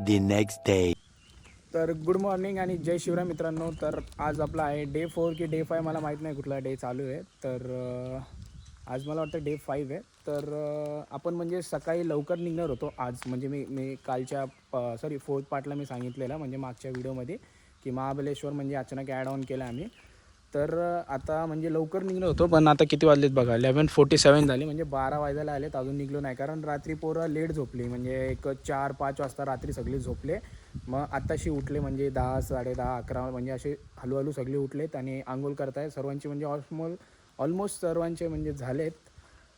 the next day. तर good morning आणि जय शिवराय मित्रांनो. तर आज आपला आहे डे 4 की डे 5 मला माहीत नाही कुठला डे चालू आहे. तर आज मला वाटतं डे 5 आहे. तर आपण म्हणजे सकाळी लवकर निघणार होतो आज. म्हणजे मी कालच्या सॉरी 4th पार्टला मी सांगितलेलं म्हणजे मागच्या व्हिडिओमध्ये की महाबलेश्वर म्हणजे अचानक ॲड ऑन केलं आम्ही. तर आता म्हणजे लवकर निघलो होतो पण आता किती वाजलेत बघा 11:47 झाली म्हणजे 12 वाजायला आलेत अजून निघलो नाही. कारण रात्री पोरं लेट झोपली म्हणजे एक 4-5 वाजता रात्री सगळे झोपले. मग आत्ताशी उठले म्हणजे 10 10:30 11 म्हणजे असे हळूहळू सगळे उठलेत आणि आंघोळ करतायत सर्वांची म्हणजे ऑलमोस्ट सर्वांचे म्हणजे झालेत.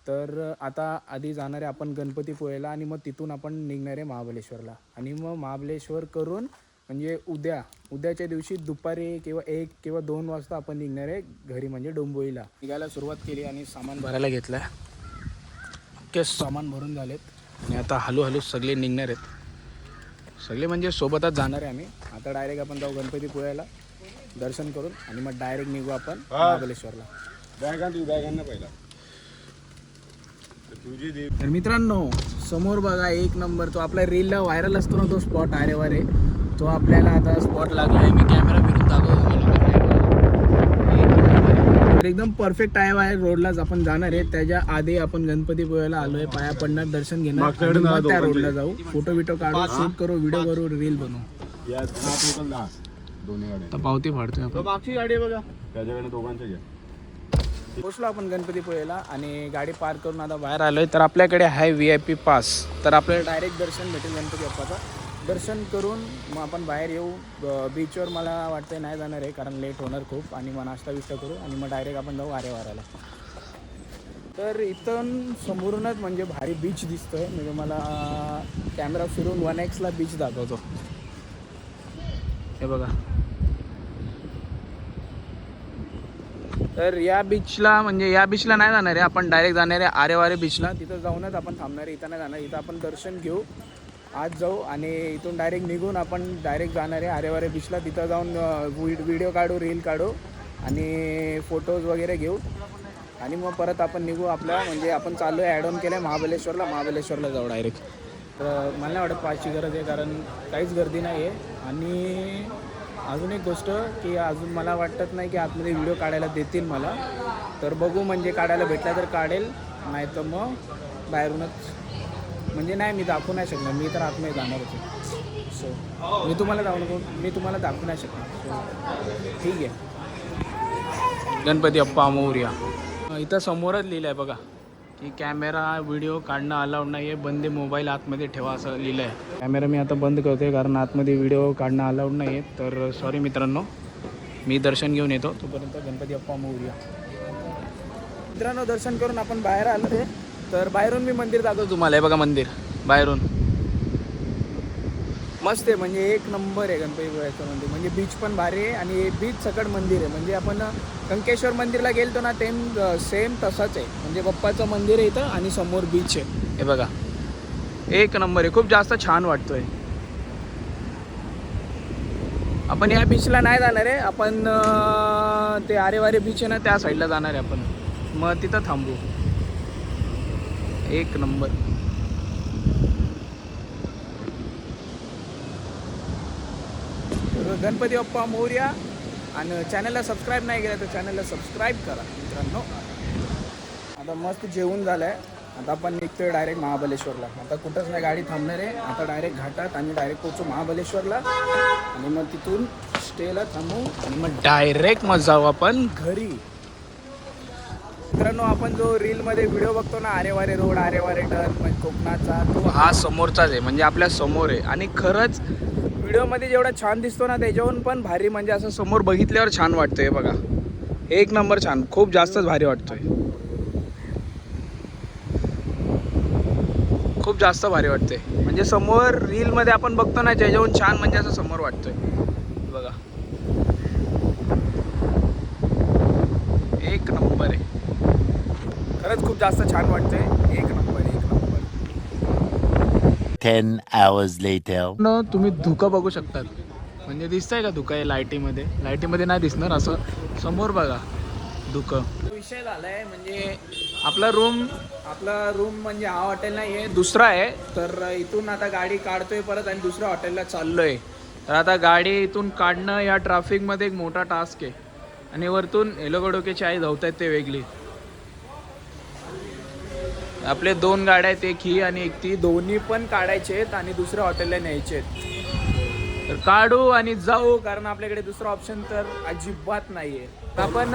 तर आता आधी जाणार आहे आपण गणपतीपुळेला आणि मग तिथून आपण निघणार आहे महाबलेश्वरला आणि मग महाबलेश्वर करून म्हणजे उद्याच्या दिवशी दुपारी किंवा 1 किंवा 2 वाजता आपण निघणार आहे घरी म्हणजे डोंबिवलीला. निघायला सुरुवात केली आणि सामान भरायला घेतलं आहे. ओके सामान भरून झालेत आणि आता हळूहळू सगळे निघणार आहेत. सगळे म्हणजे सोबतच जाणार आहे आम्ही. आता डायरेक्ट आपण जाऊ गणपतीपुळ्याला दर्शन करून आणि मग डायरेक्ट निघू आपण महाबलेश्वरला. पहिला तर मित्रांनो समोर बघा एक नंबर तो आपल्या रीलला व्हायरल असतो ना तो स्पॉट आरेवारे तो आपल्याला आता स्पॉट लागला आहे. मी कॅमेरा फिरून दाखवतो एकदम परफेक्ट आहे रोडलाच आपण जाणार आहे. त्याच्या आधी आपण गणपतीपुळ्याला आलो आहे पाया पडणार दर्शन घेणार त्या रोडला जाऊ फोटो बिटो काढू शूट करू व्हिडिओ करू रील बनवू. आता पावती फाडतोय आपण. मागची गाडी आहे बघा त्याच्याकडे दोघांच्या घ्या. पोचलो आपण गणपतीपुळेला आणि गाडी पार्क करून आता बाहेर आलो आहे. तर आपल्याकडे आहे VIP पास. तर आपल्याला डायरेक्ट दर्शन भेटेल गणपती बाप्पाचं. दर्शन करून मग आपण बाहेर येऊ. बीचवर मला वाटतं नाही जाणार आहे कारण लेट होणार खूप आणि मग नाश्ता बिष्टा करू आणि मग डायरेक्ट आपण जाऊ आरेवाऱ्याला. तर इथून समोरूनच म्हणजे भारी बीच दिसतोय. म्हणजे मला कॅमेरा फिरून 1x बीच दाखवतो. हे बघा. तर या बीचला म्हणजे या बीचला नाही जाणार आहे आपण डायरेक्ट जाणार आहे आरेवारे बीचला. तिथं जाऊनच आपण थांबणार आहे. इथं नाही जाणार. इथं आपण दर्शन घेऊ आज जाऊ आणि इथून डायरेक्ट निघून आपण डायरेक्ट जाणार आहे आरेवारे बीचला. तिथं जाऊन व्हिडिओ काढू रील काढू आणि फोटोज वगैरे घेऊ आणि मग परत आपण निघू आपल्या म्हणजे आपण चालू आहे ॲड ऑन केलं आहे महाबलेश्वरला जाऊ डायरेक्ट. तर मला नाही वाटत पाचची गरज आहे कारण काहीच गर्दी नाही आहे. आणि अजून एक गोष्ट की अजून मला वाटत नाही की आतमध्ये व्हिडिओ काढायला देतील मला. तर बघू म्हणजे काढायला भेटला तर काढेल नाही तर मग बाहेरूनच म्हणजे नाही मी दाखवू नाही शकणार. मी तर आतमध्ये जाणार होतो. सो मी तुम्हाला दाखवू नाही शकणार. सो ठीक आहे. गणपती अप्पा मोरया. इथं समोरच लिहिलं आहे बघा की कॅमेरा व्हिडिओ काढणं अलाउड नाही आहे. बंद मोबाईल आतमध्ये ठेवा असं लिहिलं आहे. कॅमेरा मी आता बंद करतो आहे कारण आतमध्ये व्हिडिओ काढणं अलाउड नाही आहे. तर सॉरी मित्रांनो मी दर्शन घेऊन येतो तोपर्यंत गणपती अप्पा मोरया. मित्रांनो दर्शन करून आपण बाहेर आलो आहे. तर बाहेरून मी मंदिर दाखवतो तुम्हाला. हे बघा मंदिर बाहेरून मस्त आहे म्हणजे एक नंबर आहे गणपतीपुळ्याचं मंदिर. म्हणजे बीच पण भारी आहे आणि बीच सकट मंदिर आहे. म्हणजे आपण कंकेश्वर मंदिरला गेलतो ना सेम तसंच आहे. म्हणजे बाप्पाचं मंदिर आहे इथं आणि समोर बीच आहे. हे बघा एक नंबर आहे. खूप जास्त छान वाटतोय. आपण या बीचला नाही जाणार आहे. आपण ते आरेवारे बीच आहे ना त्या साईडला जाणार आहे आपण. मग तिथं थांबू. एक नंबर. गणपती बाप्पा मोरया. आणि चॅनलला सबस्क्राईब नाही केलं तर चॅनलला सबस्क्राईब करा मित्रांनो. आता मस्त जेवण झालं आहे. आता आपण निघतोय डायरेक्ट महाबलेश्वरला. आता कुठंच नाही गाडी थांबणार आहे. आता डायरेक्ट घाटात आणि डायरेक्ट पोचू महाबलेश्वरला आणि मग तिथून स्टेला थांबू आणि मग डायरेक्ट मग जाऊ आपण घरी. मित्रांनो आपण जो रीलमध्ये व्हिडिओ बघतो ना आरेवारे रोड आरेवारे टर्न म्हणजे कोकणाचा तो हा समोरचाच आहे. म्हणजे आपल्या समोर आहे आणि खरंच व्हिडिओमध्ये जेवढा छान दिसतो ना त्याच्याहून पण भारी म्हणजे असं समोर बघितल्यावर छान वाटतंय. बघा एक नंबर छान. खूप जास्तच भारी वाटतोय. खूप जास्त भारी वाटते. म्हणजे समोर रीलमध्ये आपण बघतो ना त्याच्याहून छान म्हणजे असं समोर वाटतोय. बघा एक नंबर आहे. खरंच खूप जास्त छान वाटतंय. एक नंबर 10 hours later. तुम्ही धुकं बघू शकतात. म्हणजे दिसतंय का धुकं आहे लाईटीमध्ये नाही दिसणार. असं समोर बघा विषय झालाय म्हणजे आपला रूम म्हणजे हा हॉटेल नाही आहे, दुसरा आहे. तर इथून आता गाडी काढतोय परत आणि दुसऱ्या हॉटेलला चाललोय. तर आता गाडी इथून काढणं या ट्रॅफिकमध्ये एक मोठा टास्क आहे. आणि वरतून एलोगडोकेची आई धावतायत ते वेगळी. आपले 2 गाड्या आहेत, एक ही आणि एक ती. दोन्ही पण काढायचे आहेत आणि दुसऱ्या हॉटेलला न्यायचे आहेत. तर काढू आणि जाऊ, कारण आपल्याकडे दुसरा ऑप्शन तर अजिबात नाही आहे. आपण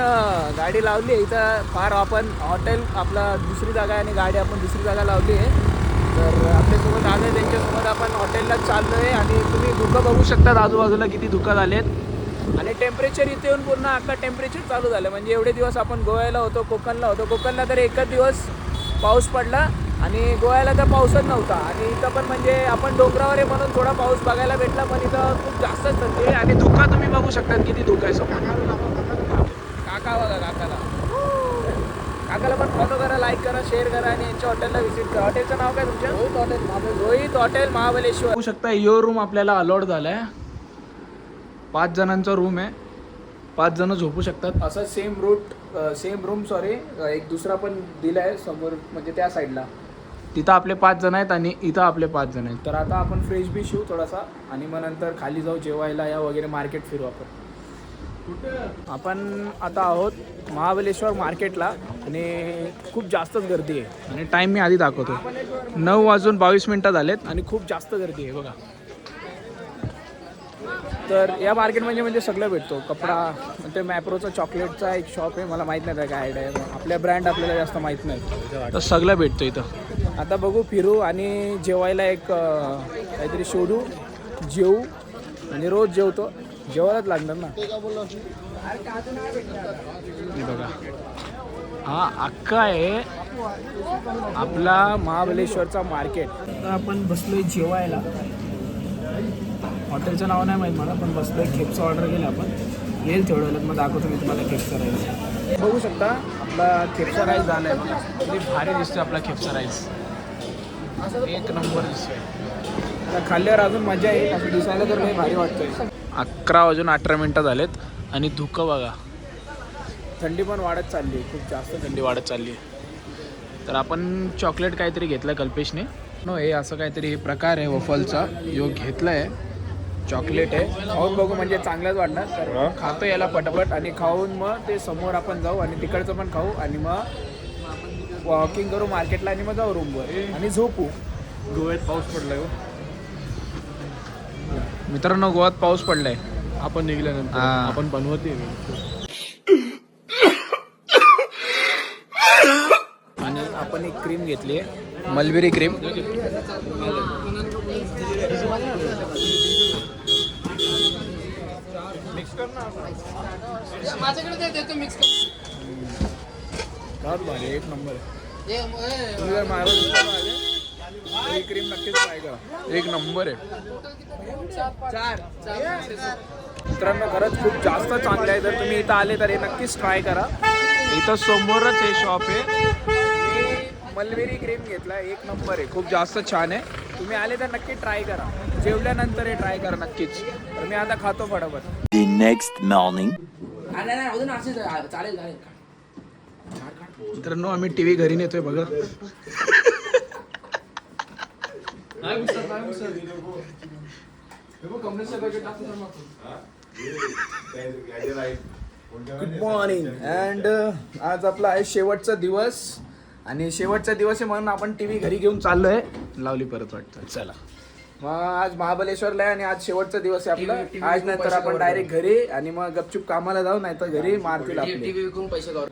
गाडी लावली आहे इथं. फार आपण हॉटेल आपला दुसरी जागा आहे आणि गाडी आपण दुसरी जागा लावली आहे. तर आपल्यासोबत आले, त्यांच्यासोबत आपण हॉटेलला चाललो आहे. आणि तुम्ही धुकं बघू शकतात आजूबाजूला किती धुकं झालेत. आणि टेम्परेचर इथे येऊन पूर्ण अख्खा टेम्परेचर चालू झालं. म्हणजे एवढे दिवस आपण गोव्याला होतो, कोकणला होतो. कोकणला तर एकच दिवस पाऊस पडला आणि गोव्याला तर पाऊसच नव्हता. आणि इथं पण म्हणजे आपण डोंगरावर आहे म्हणून थोडा पाऊस बघायला भेटला, पण इथं खूप जास्तच थंडी आहे. आणि धुका तुम्ही बघू शकता किती धुका आहे समोर. काका बघा, काकाला पण फॉलो करा, लाईक करा, शेअर करा आणि यांच्या हॉटेलला व्हिजिट करा. हॉटेलचं नाव काय तुमच्या? रोहित हॉटेल महाबलेश्वर. बघू शकता यो रूम आपल्याला अलॉट झालाय. 5 जणांचा रूम आहे, 5 जण झोपू शकतात. असं सेम रूम एक दुसरा पण दिला आहे समोर, म्हणजे त्या साईडला. तिथं आपले 5 जण आहेत आणि इथं आपले 5 जण आहेत. तर आता आपण फ्रेश बी शिवू थोडासा आणि मग नंतर खाली जाऊ जेवायला या वगैरे. मार्केट फिरू आपण आता आहोत महाबलेश्वर मार्केटला. आणि खूप जास्तच गर्दी आहे. आणि टाईम मी आधी दाखवतो, 9:22 झालेत आणि खूप जास्त गर्दी आहे बघा. तर या मार्केटमध्ये म्हणजे सगळं भेटतो. कपडा, ते मॅप्रोचा चॉकलेटचा एक शॉप आहे, मला माहीत नाही काय आयडिया आहे. आपल्या ब्रँड आपल्याला जास्त माहीत नाही, तर सगळं भेटतं इथं. आता बघू, फिरू आणि जेवायला एक काहीतरी शोधू, जेवू. म्हणजे रोज जेवतो, जेवायलाच लागणार ना. बघा, हा अख्खा आहे आपला महाबलेश्वरचा मार्केट. तर आपण बसलोय जेवायला. हॉटेलचं नाव नाही माहीत मला, पण बसलोय. खेपचा ऑर्डर केला आपण. येईल तेवढं वेळात मग दाखवतो मी तुम्हाला खेपचा राईस. बघू शकता आपला खेपचा राईस झाला आहे बघा. किती भारी दिसतो आपला खेपचा राईस, एक नंबर दिसतोय. आता खाल्ल्यावर अजून मजा येईल. असं दिसायला तर लई भारी वाटतंय. 11:18 झालेत आणि धुकं बघा. थंडी पण वाढत चालली आहे, खूप जास्त थंडी वाढत चालली आहे. तर आपण चॉकलेट काहीतरी घेतलं कल्पेशने. हे असं काहीतरी प्रकार आहे वफलचा, जो घेतला आहे. चॉकलेट आहे, खाऊन बघू म्हणजे चांगलंच वाटणार. तर खातो याला पटपट आणि खाऊन मग ते समोर आपण जाऊ आणि तिकडचं पण खाऊ आणि मग वॉकिंग करू मार्केटला आणि मग जाऊ रूमवर आणि झोपू. गोव्यात पाऊस पडलाय हो मित्रांनो, गोव्यात पाऊस पडलाय. आपण निघल्यानंतर आपण बनवते. आणि आपण एक क्रीम घेतली आहे, मलबेरी क्रीम. एक नंबर आहे. क्रीम नक्कीच ट्राय करा, एक नंबर आहे. मित्रांनो, खरंच खूप जास्त चांगलं आहे. जर तुम्ही इथं आले तर हे नक्कीच ट्राय करा. इथं समोरच हे शॉप आहे. मी मलबेरी क्रीम घेतला, एक नंबर आहे, खूप जास्त छान आहे. तुम्ही आले तर नक्की ट्राय करा. जेवल्यानंतर हे ट्राय करा नक्कीच. तर मी आता खातो फटाफट. The next morning. मित्रांनो, आम्ही टीव्ही घरी नेतोय बघा. Good morning. अँड आज आपला आहे शेवटचा दिवस आणि शेवटचा दिवस आहे म्हणून आपण टीव्ही घरी घेऊन चाललोय. लावली परत वाटतं. चला मग आज महाबलेश्वरला आहे आणि आज शेवटचा दिवस आहे आपला. आज नंतर आपण डायरेक्ट घरी आणि मग गपचूप कामाला जाऊ, नाही तर घरी मारतील आपले.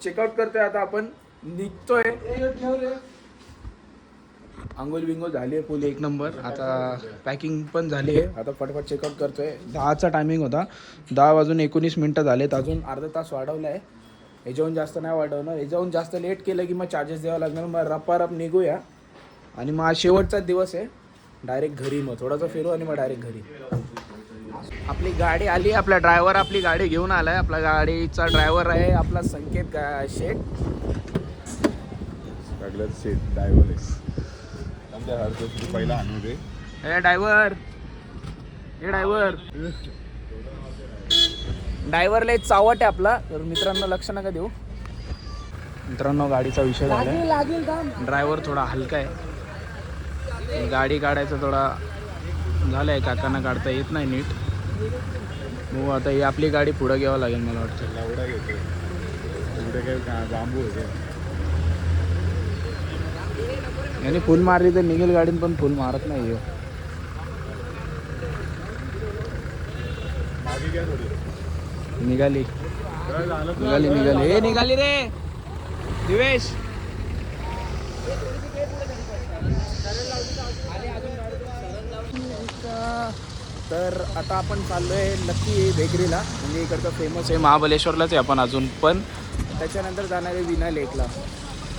चेकआउट करतोय आता आपण, निघतोय. आंघोळ बिंगोळ झाली आहे फुल, एक नंबर. आता पॅकिंग पण झाली आहे. आता फटाफट चेकआउट करतोय. 10चा टायमिंग होता, 10:19 झालेत. अजून अर्धा तास वाढवला आहे. ह्याच्याहून जास्त नाही वाढवणार. ह्याच्याहून जास्त लेट केलं की मग चार्जेस द्यावं लागणार. मग रपारप निघूया आणि मग आज शेवटचा दिवस आहे. डायरेक्ट घरी, मग थोडासा फिरू आणि मग डायरेक्ट घरी. आपली गाडी आली, आपला ड्रायव्हर आपली गाडी घेऊन आलाय. आपला गाडीचा ड्रायव्हर आहे आपला संकेत शेठ. सगळ्यात शेट ड्रायव्हर आहे. पहिला आणू दे. हे ड्रायव्हर, ड्रायव्हरला एक चावट आहे आपला. तर मित्रांनो लक्ष नका देऊ. मित्रांनो गाडीचा विषय झाला, ड्रायव्हर थोडा हलका आहे, गाडी काढायचा थोडा झालं आहे, काकांना काढता येत नाही नीट. मग आता ही आपली गाडी पुढं घ्यावं लागेल मला वाटतं. लावडा घेतो पुढे काय बांबू होते. याने फुल मारली तर निघेल गाडीन, पण फुल मारत नाही. मागे घ्या थोडी. निघाली निघाली निघाली हे निघाली रे दिवेश. तर आता आपण चाललोय लकी बेकरीला, म्हणजे इकडचं फेमस आहे, महाबलेश्वरलाच आहे आपण अजून पण. त्याच्यानंतर जाणार आहे विना लेकला.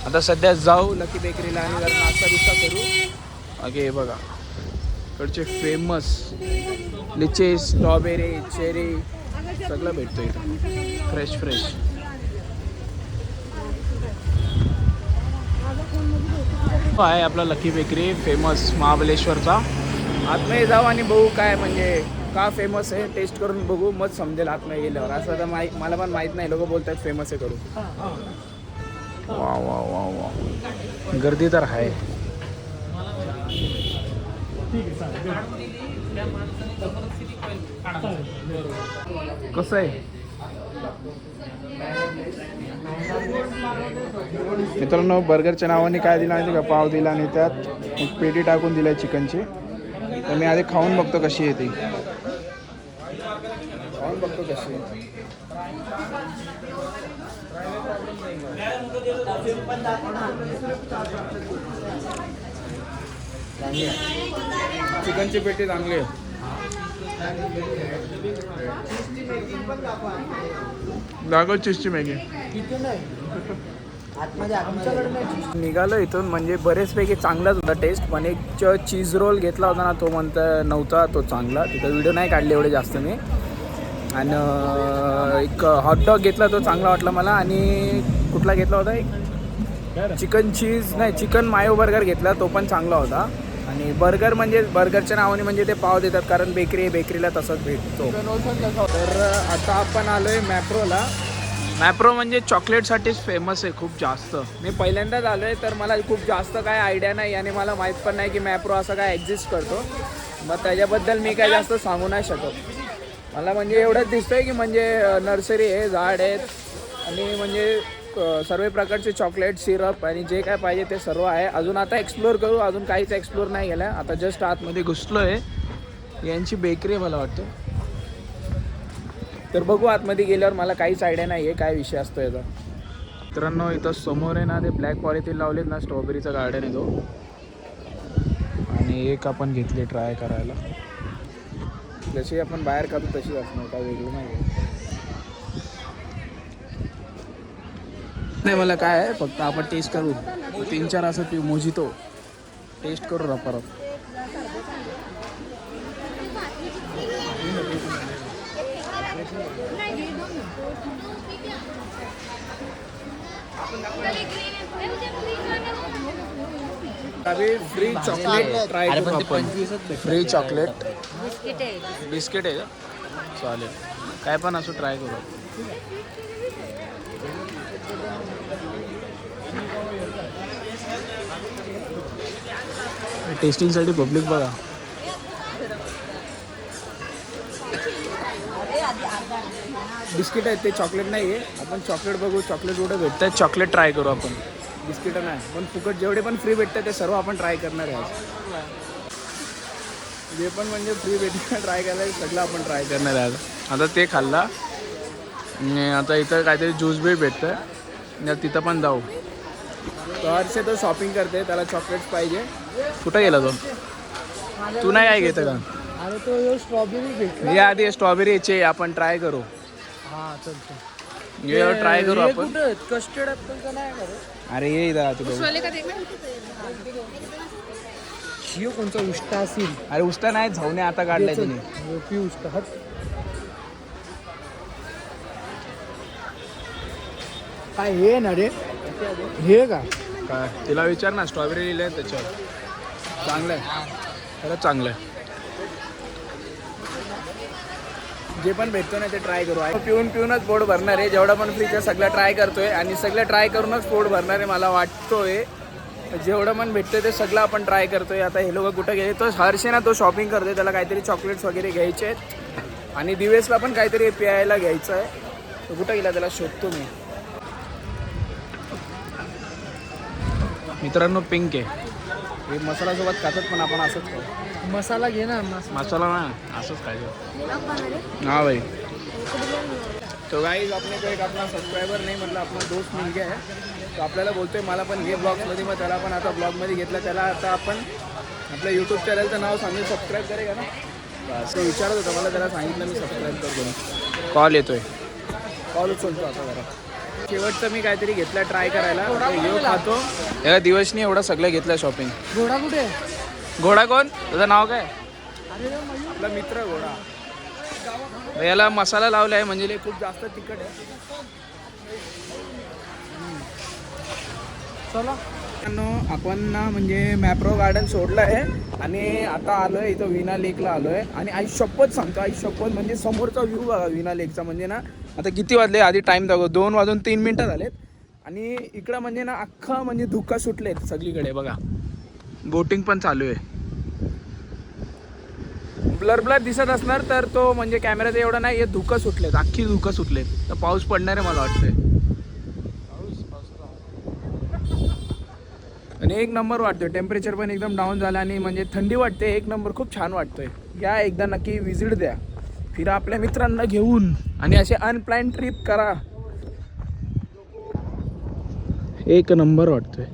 आता सध्या जाऊ लकी बेकरीला आणि जरा नाश्ता बिस्ता करू. ओके बघा इकडचे फेमस लिचे, स्ट्रॉबेरी, चेरी सगळं भेटतं इथं फ्रेश फ्रेश. आहे आपला लकी बेकरी फेमस महाबलेश्वरचा. आतमध्ये जाऊ आणि बघू काय म्हणजे का फेमस आहे, टेस्ट करून बघू, मग समजेल आतमध्ये गेल्यावर. असं तर मला पण माहीत नाही, लोक बोलतात फेमस आहे करू. वा वा वा वा गर्दी तर आहे. कसं आहे मित्रांनो, बर्गरच्या नावाने काय दिलं माहिती का, पाव दिला आणि त्यात एक पेटी टाकून दिली चिकनची. तर मी आधी खाऊन बघतो कशी आहे ती, खाऊन बघतो कशी आहे. चिकनची पेटी चांगली आहे. दाखव चीजची मॅगी. निघालो इथून, म्हणजे बरेचपैकी चांगलाच होता टेस्ट, पण एक चीज रोल घेतला होता ना, तो म्हणता नव्हता तो चांगला. तिथं व्हिडिओ नाही काढले एवढे जास्त मी. आणि एक हॉटडॉग घेतला, तो चांगला वाटला मला. आणि कुठला घेतला होता, एक चिकन चीज नाही चिकन मायो बर्गर घेतला, तो पण चांगला होता. आणि बर्गर म्हणजे बर्गरच्या नावाने म्हणजे ते पाव देतात, कारण बेकरी आहे, बेकरीला तसंच भेटतो. तर आता आपण आलो आहे मॅप्रोला. मॅप्रो म्हणजे चॉकलेटसाठीच फेमस आहे खूप जास्त. मी पहिल्यांदाच आलो आहे, तर मला खूप जास्त काय आयडिया नाही आणि मला माहीत पण नाही की मॅप्रो असं काय एक्झिस्ट करतो. मग त्याच्याबद्दल मी काय जास्त सांगू नाही शकत. मला म्हणजे एवढंच दिसतं आहे की म्हणजे नर्सरी आहे, झाड आहेत आणि म्हणजे सर्व प्रकारचे चॉकलेट, सिरप आणि जे काय पाहिजे ते सर्व आहे. अजून आता एक्सप्लोअर करू, अजून काहीच एक्सप्लोअर नाही केलं. आता जस्ट आतमध्ये घुसलो आहे. यांची बेकरी आहे मला वाटतं, तर बघू आतमध्ये गेल्यावर. मला काहीच आयडिया नाही आहे काय विषय असतो याचा. मित्रांनो इथं समोर आहे ना, ते ब्लॅक पॉलिथिन लावलेत ना, स्ट्रॉबेरीचं गार्डन आहे तो. आणि एक आपण घेतली ट्राय करायला, जशी आपण बाहेर काढू तशी असणार, काय वेगळं नाही मला काय आहे, फक्त आपण टेस्ट करू. 3-4 असं पिऊ, मोजितो टेस्ट करू ना परत. फ्री चॉकलेट ट्राय करू आपण. फ्री चॉकलेट बिस्किट आहे का, चालेल, काय पण असं ट्राय करू. टेस्टिंगसाठी पब्लिक बघा. बिस्किट आहेत ते, चॉकलेट नाही आहे. आपण चॉकलेट बघू, चॉकलेट कुठं भेटतं आहे, चॉकलेट ट्राय करू आपण. बिस्किट नाही, पण फुकट जेवढे पण फ्री भेटतात ते सर्व आपण ट्राय करणार आहे. जे पण म्हणजे फ्री भेटतं ट्राय करायला, सगळं आपण ट्राय करणार आहे. आता ते खाल्ला आणि आता इथं काहीतरी ज्यूस बी भेटतं, तिथं पण जाऊ. हर्षे तो शॉपिंग करते, त्याला चॉकलेट्स पाहिजे. कुठं गेला तो, तू नाही काय घेतं का? अरे तो स्ट्रॉबेरी भेटली. या आधी स्ट्रॉबेरीचे आपण ट्राय करू. हां चलतो, ये ट्राय करू आपण. कस्टर्ड ॲपल का नाही करू. अरे ये इथं तू बघू. शिव कोणचा उष्टा असेल. अरे उष्टा नाही, झाऊने आता काढलाय तुम्ही. पी उष्टा हट. काय हे ना रे, हे का काय तिला विचार ना, स्ट्रॉबेरी लिहिलं आहे त्याच्यावर. चांगलं आहे, खरंच चांगलं आहे. जे पण भेटतो ना ते ट्राय करू. पिऊन पिऊनच पोट भरणार आहे. जेवढा पण फ्रीचं सगळं ट्राय करतोय आणि सगळं ट्राय करूनच पोट भरणार आहे मला वाटतोय. जेवढं पण भेटतोय ते सगळं आपण ट्राय करतोय. आता हे लोक कुठं गेले, तो हर्षे ना तो शॉपिंग करतोय, त्याला काहीतरी चॉकलेट्स वगैरे घ्यायचे आहेत आणि दिवेशला पण काहीतरी प्यायला घ्यायचं आहे. तो कुठं गेला त्याला शोधतो मी. मित्रांनो पिंक आहे हे मसाल्यासोबत खातात पण आपण असंच खाऊ. मसाला घे ना मसाला ना असंच खायचं. हाँ भाई. तो गाइस अपने को एक अपना सबस्क्रायबर नाही म्हटलं आपला दोस्त मिल गया आहे. तो आपल्याला बोलतोय मला पण घे ब्लॉग्समध्ये. मग त्याला पण आता ब्लॉगमध्ये घेतलं. त्याला आता आपण आपल्या यूट्यूब चॅनलचं नाव सांगून सबस्क्राईब करेगा ना. बस तो विचारत होता मला, त्याला सांगितलं मी सबस्क्राईब करतो. कॉल येतोय, कॉल उचलतो आता जरा. शेवटचं मी काहीतरी घेतलं ट्राय करायला. येऊ खातो. याला दिवसनी एवढं सगळं घेतलं शॉपिंग. घोडा कुठे? घोडा कोण? तुझं नाव काय? आपला मित्र घोडा. याला मसाला लावला आहे म्हणजे खूप जास्त तिखट आहे. चला आपण ना म्हणजे मॅप्रो गार्डन सोडलं आहे आणि आता आलो आहे इथं विना लेकला आलो आहे. आणि आई शपथ सांगतो, आई शपथ म्हणजे समोरचा व्ह्यू बघा विना लेकचा. म्हणजे ना आता किती वाजले आधी टाईम दाखव, 2:03 झालेत आणि इकडं म्हणजे ना अख्खा म्हणजे धुक्का सुटलेत सगळीकडे बघा. बोटिंग पण चालू आहे. ब्लर ब्लर दिसत असणार तर तो म्हणजे कॅमेराचं एवढं नाही. हे धुकं सुटलेत, अख्खी धुकं सुटलेत. तर पाऊस पडणार आहे मला वाटतंय. आणि एक नंबर वाटतोय. टेम्परेचर पण एकदम डाऊन झालं आणि म्हणजे थंडी वाटते. एक नंबर, खूप छान वाटतोय. या एकदा नक्की विजिट द्या, फिरा आपल्या मित्रांना घेऊन आणि असे अनप्लॅन ट्रिप करा. एक नंबर वाटतोय.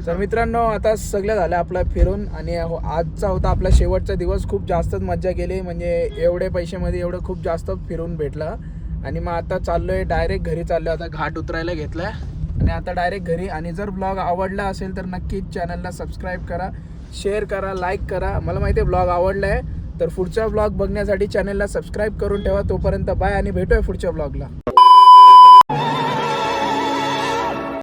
तर मित्रांनो आता सगळं झालं आपलं फिरून आणि आजचा होता आपला शेवटचा दिवस. खूप जास्तच मजा केली. म्हणजे एवढे पैशामध्ये एवढं खूप जास्त फिरून भेटलं. आणि मग आता चाललोय डायरेक्ट घरी चाललोय. आता घाट उतरायला घेतलाय आणि आता डायरेक्ट घरी. आणि जर ब्लॉग आवडला असेल तर नक्कीच चॅनलला सबस्क्राईब करा, शेअर करा, लाईक करा. मला माहिती आहे ब्लॉग आवडला आहे तर पुढचा ब्लॉग बघण्यासाठी चॅनलला सबस्क्राईब करून ठेवा. तोपर्यंत बाय आणि भेटूया पुढच्या ब्लॉगला.